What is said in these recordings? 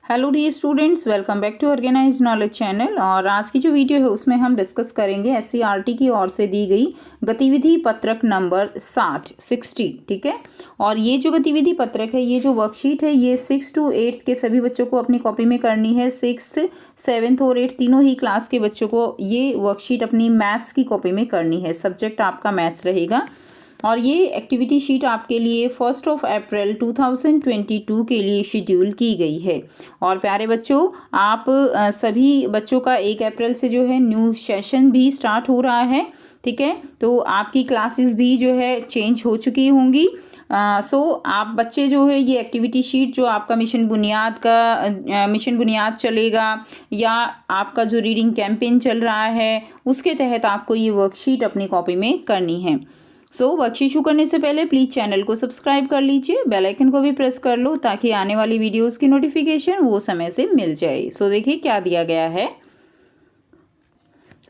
Hello dear students, welcome back to organise knowledge channel. और आज की जो वीडियो है उसमें हम डिस्कस करेंगे एससीईआरटी की ओर से दी गई गतिविधि पत्रक नंबर 60। ठीक है। और ये जो गतिविधि पत्रक है, ये जो वर्कशीट है, ये 6 to 8 के सभी बच्चों को अपनी कॉपी में करनी है। 6th, 7th और 8th तीनों ही क्लास के बच्चों को ये वर्कशीट अपनी मैथ्स की कॉपी में करनी है। सब्जेक्ट आपका मैथ्स रहेगा। और ये एक्टिविटी शीट आपके लिए 1 अप्रैल 2022 के लिए शेड्यूल की गई है। और प्यारे बच्चों, आप सभी बच्चों का 1 अप्रैल से जो है न्यू सेशन भी स्टार्ट हो रहा है। ठीक है, तो आपकी क्लासेस भी जो है चेंज हो चुकी होंगी। आप बच्चे जो है ये एक्टिविटी शीट जो आपका मिशन बुनियाद चलेगा या आपका जो रीडिंग कैंपेन चल रहा है उसके तहत आपको ये वर्कशीट अपनी कॉपी में करनी है। वर्कशीट शुरू करने से पहले प्लीज़ चैनल को सब्सक्राइब कर लीजिए, बेल आइकन को भी प्रेस कर लो ताकि आने वाली वीडियोस की नोटिफिकेशन वो समय से मिल जाए। देखिए क्या दिया गया है।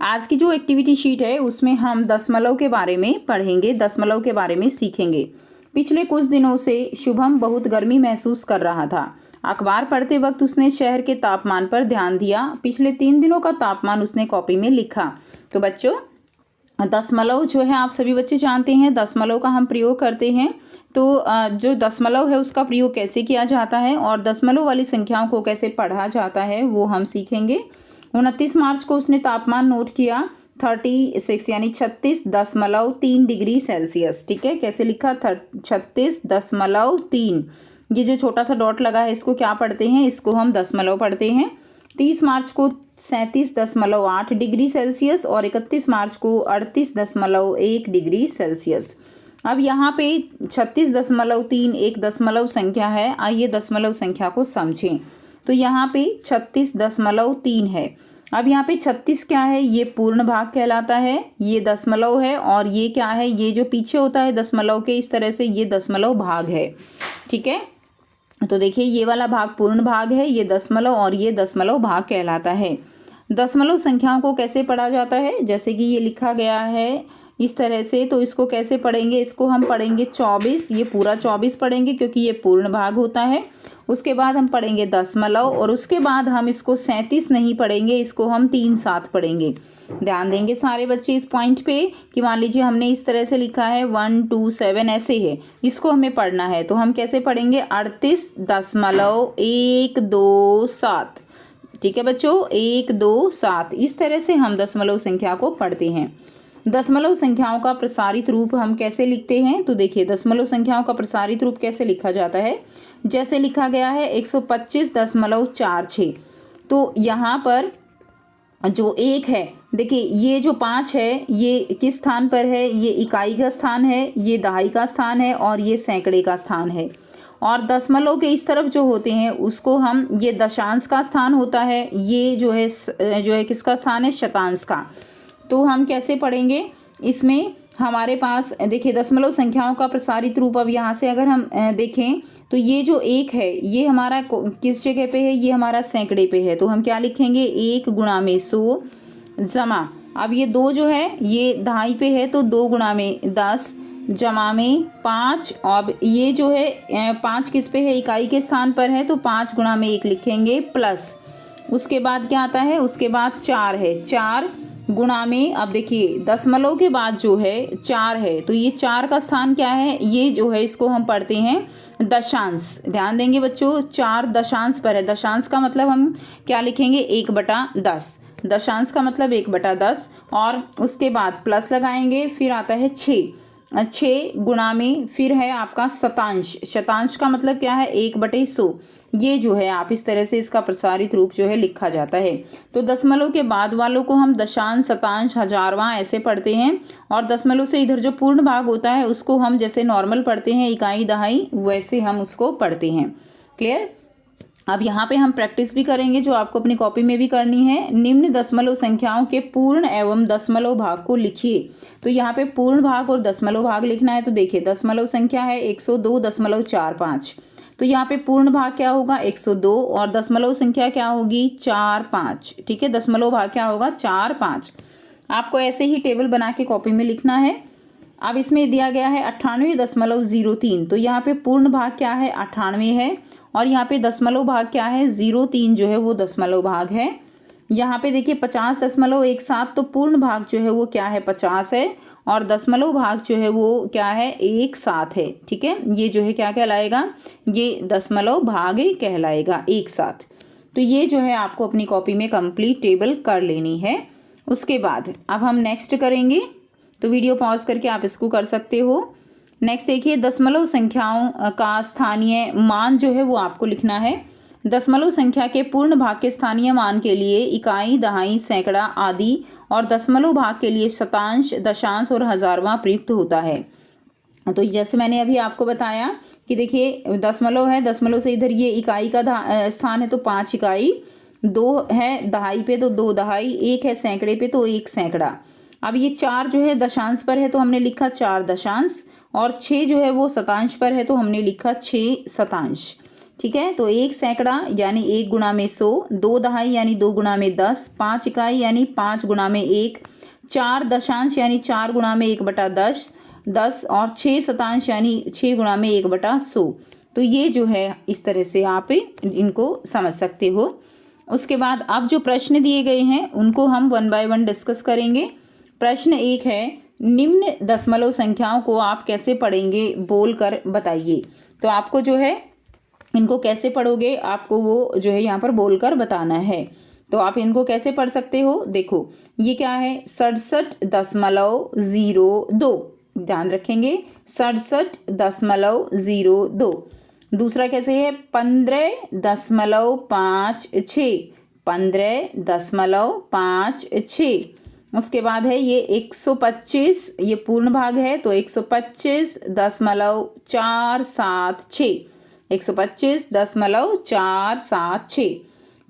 आज की जो एक्टिविटी शीट है उसमें हम दशमलव के बारे में पढ़ेंगे, दशमलव के बारे में सीखेंगे। पिछले कुछ दिनों से शुभम बहुत गर्मी महसूस कर रहा था। अखबार पढ़ते वक्त उसने शहर के तापमान पर ध्यान दिया। पिछले 3 दिनों का तापमान उसने कॉपी में लिखा। तो बच्चों, दशमलव जो है आप सभी बच्चे जानते हैं, दशमलव का हम प्रयोग करते हैं। तो जो दशमलव है उसका प्रयोग कैसे किया जाता है और दशमलव वाली संख्याओं को कैसे पढ़ा जाता है वो हम सीखेंगे। 29 मार्च को उसने तापमान नोट किया 36 यानी 36.3 डिग्री सेल्सियस। ठीक है, कैसे लिखा? 36.3। ये जो छोटा सा डॉट लगा है इसको क्या पढ़ते हैं? इसको हम दशमलव पढ़ते हैं। 30 मार्च को 37.8 डिग्री सेल्सियस और 31 मार्च को 38.1 डिग्री सेल्सियस। अब यहाँ पे 36.3 एक दशमलव संख्या है। आइए दशमलव संख्या को समझें। तो यहाँ पे 36.3 है। अब यहाँ पे 36 क्या है? ये पूर्ण भाग कहलाता है, ये दशमलव है। और ये क्या है? ये जो पीछे होता है दशमलव के इस तरह से, ये दशमलव भाग है। ठीक है, तो देखिए ये वाला भाग पूर्ण भाग है, ये दशमलव और ये दशमलव भाग कहलाता है। दशमलव संख्याओं को कैसे पढ़ा जाता है? जैसे कि ये लिखा गया है इस तरह से, तो इसको कैसे पढ़ेंगे? इसको हम पढ़ेंगे 24, ये पूरा 24 पढ़ेंगे क्योंकि ये पूर्ण भाग होता है। उसके बाद हम पढ़ेंगे दशमलव और उसके बाद हम इसको 37 नहीं पढ़ेंगे, इसको हम 3-7 पढ़ेंगे। ध्यान देंगे सारे बच्चे इस पॉइंट पे कि मान लीजिए हमने इस तरह से लिखा है 1 2 7 ऐसे है, इसको हमें पढ़ना है तो हम कैसे पढ़ेंगे? 38.127। ठीक है बच्चों, 1 2 7 इस तरह से हम दशमलव संख्या को पढ़ते हैं। दशमलव संख्याओं का प्रसारित रूप हम कैसे लिखते हैं? तो देखिए दशमलव संख्याओं का प्रसारित रूप कैसे लिखा जाता है। जैसे लिखा गया है 125.46। तो यहाँ पर जो 1 है, देखिए ये जो 5 है ये किस स्थान पर है? ये इकाई का स्थान है, ये दहाई का स्थान है और ये सैकड़े का स्थान है। और दशमलव के इस तरफ जो होते हैं उसको हम, ये दशांश का स्थान होता है, ये जो है किसका स्थान है? शतांश का। तो हम कैसे पढ़ेंगे? इसमें हमारे पास देखिए दशमलव संख्याओं का प्रसारित रूप। अब यहाँ से अगर हम देखें तो ये जो 1 है ये हमारा किस जगह पे है? ये हमारा सैकड़े पे है। तो हम क्या लिखेंगे? 1 गुणा में 100 जमा, अब ये 2 जो है ये दहाई पे है तो 2 गुणा में 10 जमा में 5। अब ये जो है 5 किस पे है? इकाई के स्थान पर है तो 5 गुणा में 1 लिखेंगे प्लस। उसके बाद क्या आता है? उसके बाद 4 है, 4 गुणा में, अब देखिए दशमलव के बाद जो है 4 है तो ये 4 का स्थान क्या है? ये जो है इसको हम पढ़ते हैं दशांश। ध्यान देंगे बच्चों, 4 दशांश पर है। दशांश का मतलब हम क्या लिखेंगे? 1/10। दशांश का मतलब 1/10 और उसके बाद प्लस लगाएंगे, फिर आता है 6 गुणा में, फिर है आपका शतांश। शतांश का मतलब क्या है? 1/100। ये जो है आप इस तरह से इसका प्रसारित रूप जो है लिखा जाता है। तो दशमलव के बाद वालों को हम दशांश, शतांश, हजारवां ऐसे पढ़ते हैं। और दशमलव से इधर जो पूर्ण भाग होता है उसको हम जैसे नॉर्मल पढ़ते हैं, इकाई दहाई, वैसे हम उसको पढ़ते हैं। क्लियर? अब यहाँ पे हम प्रैक्टिस भी करेंगे जो आपको अपनी कॉपी में भी करनी है। निम्न दशमलव संख्याओं के पूर्ण एवं दशमलव भाग को लिखिए। तो यहाँ पे पूर्ण भाग और दशमलव भाग लिखना है। तो देखिए दशमलव संख्या है 102.45। तो यहाँ पे पूर्ण भाग क्या होगा? 102 और दशमलव संख्या क्या होगी? 45। ठीक है, दशमलव भाग क्या होगा? 45। आपको ऐसे ही टेबल बना के कॉपी में लिखना है। अब इसमें दिया गया है 98.03। तो यहाँ पे पूर्ण भाग क्या है? 98 है और यहाँ पे दशमलव भाग क्या है 0.3 जो है वो दशमलव भाग है। यहाँ पे देखिए 50.17 तो पूर्ण भाग जो है वो क्या है 50 है और दशमलव भाग जो है वो क्या है 1/7 है। ठीक है, ये जो है क्या कहलाएगा, ये दशमलव भाग ही कहलाएगा 1/7। तो ये जो है आपको अपनी कॉपी में कंप्लीट टेबल कर लेनी है। उसके बाद अब हम नेक्स्ट करेंगे, तो वीडियो पॉज करके आप इसको कर सकते हो। नेक्स्ट देखिए दशमलव संख्याओं का स्थानीय मान जो है वो आपको लिखना है। दशमलव संख्या के पूर्ण भाग के स्थानीय मान के लिए इकाई, दहाई, सैकड़ा आदि और दशमलव भाग के लिए शतांश, दशांश और हजारवां प्रयुक्त होता है। तो जैसे मैंने अभी आपको बताया कि देखिए दशमलव है, दशमलव से इधर ये इकाई का स्थान है तो 5 इकाई, 2 है दहाई पे तो 2 दहाई, 1 है सैकड़े पे तो 1 सैकड़ा। अब ये 4 जो है दशांश पर है तो हमने लिखा 4 दशांश, और 6 जो है वो शतांश पर है तो हमने लिखा 6 शतांश। ठीक है, तो 1 सैकड़ा यानी 1 गुणा में 100, 2 दहाई यानी 2 गुणा में 10, 5 इकाई यानी 5 गुणा में 1, 4 दशांश यानी 4 गुणा में 1/10 और 6 शतांश यानी 6 गुणा में 1/100। तो ये जो है इस तरह से आप इनको समझ सकते हो। उसके बाद अब जो प्रश्न दिए गए हैं उनको हम 1 बाय 1 डिस्कस करेंगे। प्रश्न 1 है, निम्न दशमलव संख्याओं को आप कैसे पढ़ेंगे बोल कर बताइए। तो आपको जो है इनको कैसे पढ़ोगे, आपको वो जो है यहाँ पर बोलकर बताना है। तो आप इनको कैसे पढ़ सकते हो, देखो ये क्या है 67.02, ध्यान रखेंगे 67.02। दूसरा कैसे है 15.56, 15.56। उसके बाद है ये 125, ये पूर्ण भाग है तो 125.476, 125.476।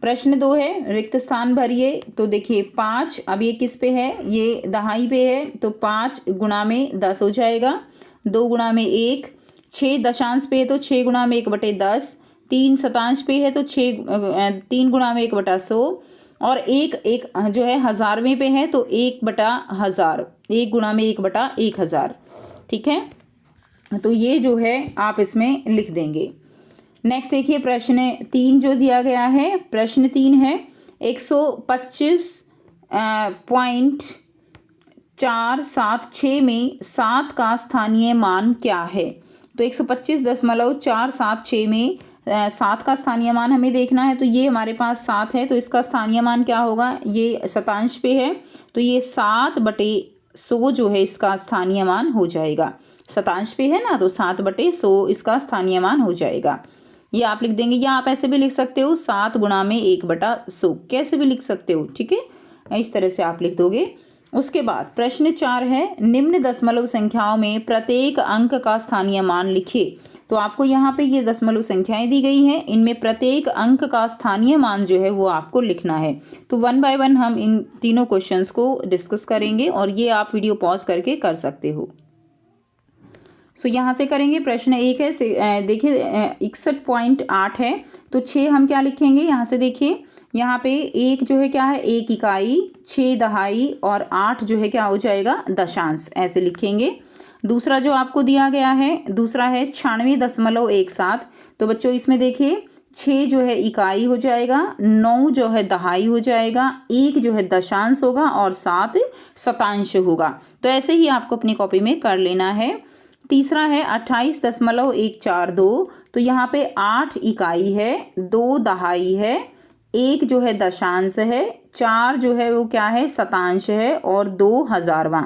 प्रश्न 2 है, रिक्त स्थान भरिए। तो देखिए 5, अब ये किस पे है, ये दहाई पे है तो 5 गुणा में 10 हो जाएगा, 2 गुणा में 1, 6 दशांश पे है तो 6 गुणा में 1/10, 3 शतांश पे है तो 3 गुणा में 1/100 और 1 जो है हजारवें पे है तो 1/1000, 1 गुणा में 1/1000। ठीक है, तो ये जो है आप इसमें लिख देंगे। नेक्स्ट देखिए प्रश्न 3 जो दिया गया है, प्रश्न 3 है 125.476 में 7 का स्थानीय मान क्या है। तो 125.476 में 7 का स्थानीय मान हमें देखना है। तो ये हमारे पास 7 है तो इसका स्थानीय मान क्या होगा, ये शतांश पे है तो ये 7/100 जो है इसका स्थानीय मान हो जाएगा। शतांश पे है ना तो 7/100 इसका स्थानीय मान हो जाएगा। ये आप लिख देंगे, या आप ऐसे भी लिख सकते हो 7 गुणा में 1/100, कैसे भी लिख सकते हो। ठीक है, इस तरह से आप लिख दोगे। उसके बाद प्रश्न 4 है, निम्न दशमलव संख्याओं में प्रत्येक अंक का स्थानीय मान लिखिए। तो आपको यहाँ पे ये दशमलव संख्याएं दी गई हैं, इनमें प्रत्येक अंक का स्थानीय मान जो है वो आपको लिखना है। तो 1 बाय 1 हम इन तीनों क्वेश्चंस को डिस्कस करेंगे और ये आप वीडियो पॉज करके कर सकते हो। सो यहाँ से करेंगे। प्रश्न 1 है, देखिए 61.8 है तो 6 हम क्या लिखेंगे, यहाँ से देखिए यहाँ पे 1 जो है क्या है 1 इकाई, 6 दहाई और 8 जो है क्या हो जाएगा दशांश, ऐसे लिखेंगे। दूसरा जो आपको दिया गया है, दूसरा है 96.17। तो बच्चों इसमें देखिए 6 जो है इकाई हो जाएगा, 9 जो है दहाई हो जाएगा, 1 जो है दशांश होगा और 7 शतांश होगा। तो ऐसे ही आपको अपनी कॉपी में कर लेना है। तीसरा है 28.142। तो यहाँ पे 8 इकाई है, 2 दहाई है, 1 जो है दशांश है, 4 जो है वो क्या है शतांश है और 2 हजारवां।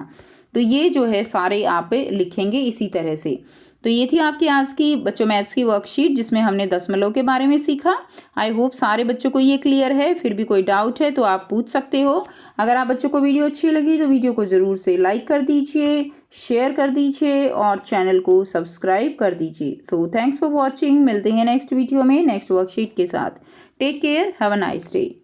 तो ये जो है सारे आप लिखेंगे इसी तरह से। तो ये थी आपकी आज की बच्चों मैथ्स की वर्कशीट जिसमें हमने दशमलव के बारे में सीखा। आई होप सारे बच्चों को ये क्लियर है। फिर भी कोई डाउट है तो आप पूछ सकते हो। अगर आप बच्चों को वीडियो अच्छी लगी तो वीडियो को ज़रूर से लाइक कर दीजिए, शेयर कर दीजिए और चैनल को सब्सक्राइब कर दीजिए। So thanks for watching. मिलते हैं नेक्स्ट वीडियो में नेक्स्ट वर्कशीट के साथ। Take care, have a nice day.